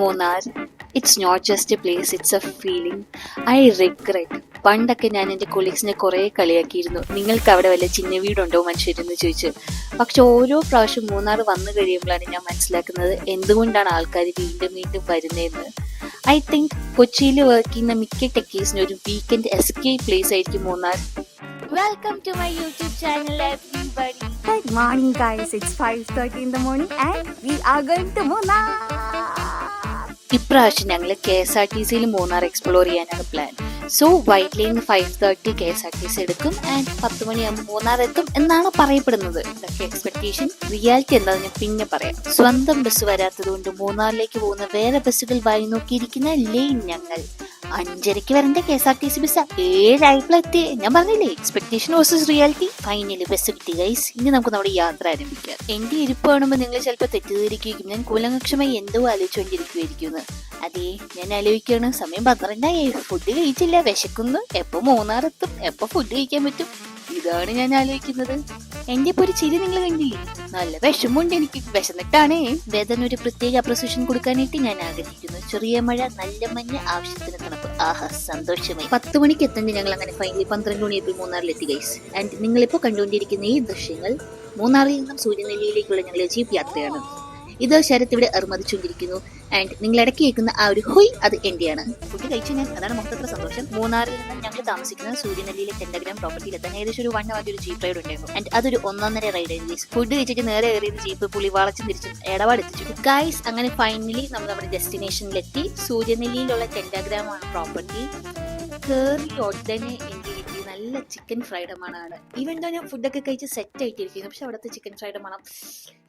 Munnar, it's not just a place, it's a feeling. I regret. പണ്ടൊക്കെ ഞാൻ എൻ്റെ കൊളീഗ്സിനെ കുറേ കളിയാക്കിയിരുന്നു, നിങ്ങൾക്ക് അവിടെ വല്ല ചിന്ന വീടുണ്ടോ മനുഷ്യരെന്ന് ചോദിച്ച്. പക്ഷെ ഓരോ പ്രാവശ്യം മൂന്നാർ വന്നു കഴിയുമ്പോഴാണ് ഞാൻ മനസ്സിലാക്കുന്നത് എന്തുകൊണ്ടാണ് ആൾക്കാർ വീണ്ടും വീണ്ടും വരുന്നതെന്ന്. ഐ തിങ്ക് കൊച്ചിയിൽ വർക്ക് ചെയ്യുന്ന മിക്ക ടെക്കീസിന് ഒരു വീക്കെൻഡ് എസ്കേപ്പ് പ്ലേസ് ആയിരിക്കും Munnar. Welcome to my YouTube channel everybody. Good morning guys, it's 5:30 in the morning and we are going to Munnar. ഇപ്രാവശ്യം ഞങ്ങൾ KSRTCയിൽ മൂന്നാർ എക്സ്പ്ലോർ ചെയ്യാനാണ് പ്ലാൻ. സോ വൈറ്റ്ലിയിൽ നിന്ന് 5:30 KSRTC എടുക്കും ആൻഡ് 10 മണിയാകുമ്പോൾ മൂന്നാർ എത്തും എന്നാണ് പറയപ്പെടുന്നത്. ഇതൊക്കെ എക്സ്പെക്ടേഷൻ. റിയാലിറ്റി എന്താണെന്ന് ഞാൻ പിന്നെ പറയാം. സ്വന്തം ബസ് വരാത്തത് കൊണ്ട് മൂന്നാറിലേക്ക് പോകുന്ന വേറെ ബസ്സുകൾ വായി നോക്കിയിരിക്കുന്ന ലെയിൻ ഞങ്ങൾ. 5:30 വരേണ്ട KSRTC ബസ് 7 എത്തി. ഞാൻ പറഞ്ഞില്ലേ, expectation versus reality. Finally bus കിട്ടി ഗൈസ്. ഇനി നമുക്ക് നമ്മുടെ യാത്ര ആരംഭിക്കാം. എന്റെ ഇരിപ്പ് കാണുമ്പോൾ നിങ്ങൾ ചിലപ്പോൾ തെറ്റിദ്ധരിക്കും ഞാൻ കൂലങ്കക്ഷമായി എന്തോ ആലോചിച്ചുകൊണ്ടിരിക്കുമായിരിക്കും. അതെ, ഞാൻ ആലോചിക്കുകയാണ്, സമയം 12 ഫുഡ് കഴിച്ചില്ല, വിശക്കുന്നു, എപ്പോ മൂന്നാർ എത്തും, എപ്പോ ഫുഡ് കഴിക്കാൻ പറ്റും, ഇതാണ് ഞാൻ ആലോചിക്കുന്നത്. എന്റെ ഇപ്പൊ ഒരു ചിരി നിങ്ങൾ കണ്ടില്ലേ? നല്ല വിഷമുണ്ട് എനിക്ക്. വിശന്നിട്ടാണേ. വേദന ഒരു പ്രത്യേക അപ്രിസിയേഷൻ കൊടുക്കാനായിട്ട് ഞാൻ ആഗ്രഹിക്കുന്നു. ചെറിയ മഴ, നല്ല മഞ്ഞ, ആവശ്യത്തിന് തണുപ്പ്. ആഹാ, സന്തോഷമായി. 10 മണിക്ക് എത്തേണ്ടി ഞങ്ങൾ അങ്ങനെ ഫൈനലി 12 മണിയപ്പോൾ മൂന്നാറിലെത്തി ഗൈസ്. ആൻഡ് നിങ്ങളിപ്പോ കണ്ടുകൊണ്ടിരിക്കുന്ന ഈ ദൃശ്യങ്ങൾ മൂന്നാറിൽ നിന്നും സൂര്യനെല്ലിയിലേക്കുള്ള ഞങ്ങളുടെ ജീപ്പ് യാത്രയാണ്. ഇത് ശരത് ഇവിടെ അർമ്മതിച്ചുകൊണ്ടിരിക്കുന്നു. ആൻഡ് നിങ്ങൾ ഇടയ്ക്ക് കേൾക്കുന്ന ആ ഒരു ഹൊയ്, അത് എന്റെയാണ്. ഫുഡ് കഴിച്ചു ഞാൻ, അതാണ് മൊത്തത്ര സന്തോഷം. മൂന്നാറിൽ നിന്ന് ഞങ്ങൾ താമസിക്കുന്ന സൂര്യനെല്ലിയിലെ ടെൻഡഗ്രാം പ്രോപ്പർട്ടിയിൽ എത്താൻ ഏകദേശം ഒരു 1 hour ഒരു ജീപ്പ് റൈഡ് ഉണ്ടായിരുന്നു. ആൻഡ് അതൊരു 1.5 റൈഡ് ആയിരുന്നു. ഫുഡ് കഴിച്ചിട്ട് നേരെ കയറിയത് ജീപ്പ് പുളി വളച്ചും തിരിച്ചും ഇടപാടെത്തിച്ചു ഗൈസ്. അങ്ങനെ ഫൈനലി നമ്മൾ നമ്മുടെ ഡെസ്റ്റിനേഷനിലെത്തി. സൂര്യനെല്ലിയിലുള്ള ടെൻഡഗ്രാം ആണ് പ്രോപ്പർട്ടി. കയറി ഉടനെ എനിക്ക് നല്ല ചിക്കൻ ഫ്രൈഡ് മണമാണ്. ഈവൻ ദോ ഞാൻ ഫുഡൊക്കെ കഴിച്ച് സെറ്റ് ആയിട്ടിരിക്കുന്നു, പക്ഷെ അവിടുത്തെ ചിക്കൻ ഫ്രൈഡ് മണം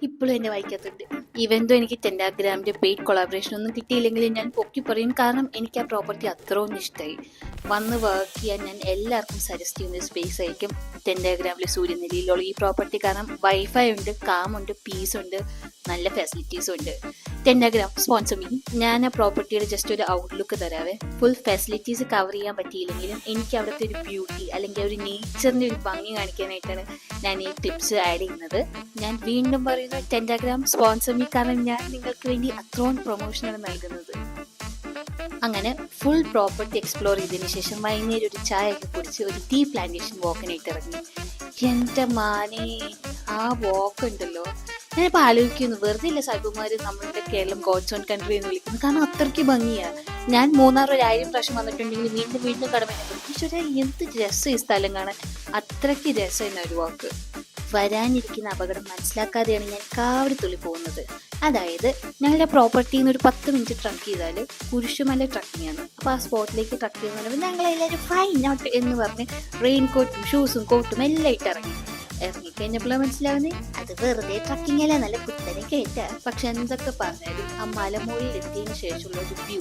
ഇപ്പോഴും എന്നെ വായിക്കാത്തുണ്ട്. ഈവൻ ദോ എനിക്ക് ടെൻഡഗ്രാമിന്റെ പെയ്ഡ് കൊളാബറേഷൻ ഒന്നും കിട്ടിയില്ലെങ്കിലും ഞാൻ പൊക്കി പറയും, കാരണം എനിക്ക് ആ പ്രോപ്പർട്ടി അത്രയും ഇഷ്ടമായി. വന്ന് വർക്ക് ചെയ്യാൻ ഞാൻ എല്ലാവർക്കും സജസ്റ്റ് ചെയ്യുന്ന സ്പേസ് ആയിരിക്കും ടെൻഡഗ്രാമിലെ സൂര്യനെല്ലിയിലുള്ള ഈ പ്രോപ്പർട്ടി. കാരണം വൈഫൈ ഉണ്ട്, കാമുണ്ട്, പീസ് ഉണ്ട്, നല്ല ഫെസിലിറ്റീസും ഉണ്ട്. ടെൻഡഗ്രാം സ്പോൺസർ മീ. ഞാൻ ആ പ്രോപ്പർട്ടിയുടെ ജസ്റ്റ് ഒരു ഔട്ട്ലുക്ക് തരാവേ. ഫുൾ ഫെസിലിറ്റീസ് കവർ ചെയ്യാൻ പറ്റിയില്ലെങ്കിലും എനിക്ക് അവിടുത്തെ ഒരു ബ്യൂട്ടി അല്ലെങ്കിൽ ഒരു നേച്ചറിന്റെ ഒരു ഭംഗി കാണിക്കാനായിട്ടാണ് ഞാൻ ഈ ടിപ്സ് ആഡ് ചെയ്യുന്നത്. ഞാൻ വീണ്ടും പറയുന്നു, ടെൻഡഗ്രാം സ്പോൺസർ മീ, കാരണം ഞാൻ നിങ്ങൾക്ക് വേണ്ടി അത്രയും പ്രൊമോഷനാണ് നൽകുന്നത്. അങ്ങനെ ഫുൾ പ്രോപ്പർട്ടി എക്സ്പ്ലോർ ചെയ്തതിനു ശേഷം വൈകുന്നേരം ഒരു ചായ ഒക്കെ കുടിച്ച് ഒരു ടീ പ്ലാന്റേഷൻ വാക്കിനായിട്ട് ഇറങ്ങി. എന്റെ മാനെ, ആ വാക്ക് ഉണ്ടല്ലോ, ഞാനിപ്പോൾ ആലോചിക്കുന്നു, വെറുതെ ഇല്ല സായിപ്പുമാര് നമ്മളുടെ കേരളം ഗോഡ്സ് ഓൺ കൺട്രി എന്ന് വിളിക്കുന്നത്, കാരണം അത്രയ്ക്ക് ഭംഗിയാണ്. ഞാൻ മൂന്നാർ 1000 പ്രാവശ്യം വന്നിട്ടുണ്ടെങ്കിൽ വീണ്ടും വീണ്ടും കടമയുണ്ട്. ഈശ്വര, എന്ത് രസം ഈ സ്ഥലം കാണാൻ. അത്രയ്ക്ക് രസം എന്ന ഒരു വാക്ക്. വരാനിരിക്കുന്ന അപകടം മനസ്സിലാക്കാതെയാണ് ഞാൻ കാവടിത്തുള്ളി പോകുന്നത്. അതായത് ഞങ്ങളുടെ പ്രോപ്പർട്ടിയിൽ നിന്ന് ഒരു 10 മിനിറ്റ് ട്രക്ക് ചെയ്താൽ കുരിശുമല ട്രക്കിംഗ് ആണ്. അപ്പോൾ ആ സ്പോട്ടിലേക്ക് ട്രക്ക് ചെയ്യുന്ന ഞങ്ങളെല്ലാവരും ഫൈൻ നോട്ട് എന്ന് പറഞ്ഞ് റെയിൻ കോട്ടും ഷൂസും കോട്ടും എല്ലാം ഇട്ട് ഇറങ്ങിക്കഴിഞ്ഞപ്പോഴാണ് മനസ്സിലാവുന്നത് അത് വെറുതെ ട്രക്കിംഗ് അല്ല, നല്ല കുത്തനെ കേട്ട. പക്ഷെ എന്തൊക്കെ പറഞ്ഞാലും ആ മലമുകളിൽ എത്തിയതിനു ശേഷമുള്ള ഒരു view,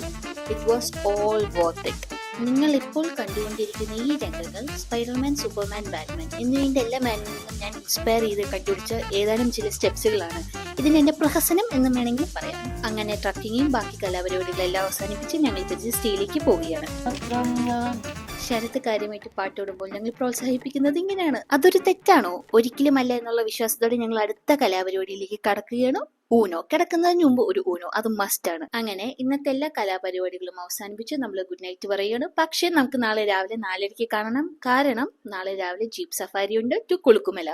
it was all worth it. നിങ്ങൾ ഇപ്പോൾ കണ്ടുകൊണ്ടിരിക്കുന്ന ഈ രംഗങ്ങൾ സ്പൈഡർമാൻ, സൂപ്പർമാൻ, ബാറ്റ്മാൻ എന്നിവയുടെ എല്ലാ മാനിൽ നിന്നും ഞാൻ ഇൻസ്പയർ ചെയ്ത് കണ്ടുപിടിച്ച ഏതാനും ചില സ്റ്റെപ്സുകളാണ്. ഇതിന് എന്റെ പ്രഹസനം എന്ന് വേണമെങ്കിൽ പറയാം. അങ്ങനെ ട്രക്കിങ്ങും ബാക്കി കലാപരിപാടികളെല്ലാം അവസാനിപ്പിച്ച് ഞങ്ങൾ തിരിച്ച് സ്റ്റേയിലേക്ക് പോവുകയാണ്. ശരത് കാര്യമായിട്ട് പാട്ടോടുമ്പോൾ ഞങ്ങൾ പ്രോത്സാഹിപ്പിക്കുന്നത് ഇങ്ങനെയാണ്. അതൊരു തെറ്റാണോ? ഒരിക്കലും അല്ല എന്നുള്ള വിശ്വാസത്തോടെ ഞങ്ങൾ അടുത്ത കലാപരിപാടിയിലേക്ക് കടക്കുകയാണ്. ഊനോ, കിടക്കുന്നതിന് മുമ്പ് ഒരു ഊനോ, അത് മസ്റ്റ് ആണ്. അങ്ങനെ ഇന്നത്തെ എല്ലാ കലാപരിപാടികളും അവസാനിപ്പിച്ച് നമ്മൾ ഗുഡ് നൈറ്റ് പറയുകയാണ്. പക്ഷേ നമുക്ക് നാളെ രാവിലെ 4:30 കാണണം, കാരണം നാളെ രാവിലെ ജീപ്പ് സഫാരി ഉണ്ട് to Kulukkumala.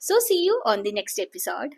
So see you on the next episode.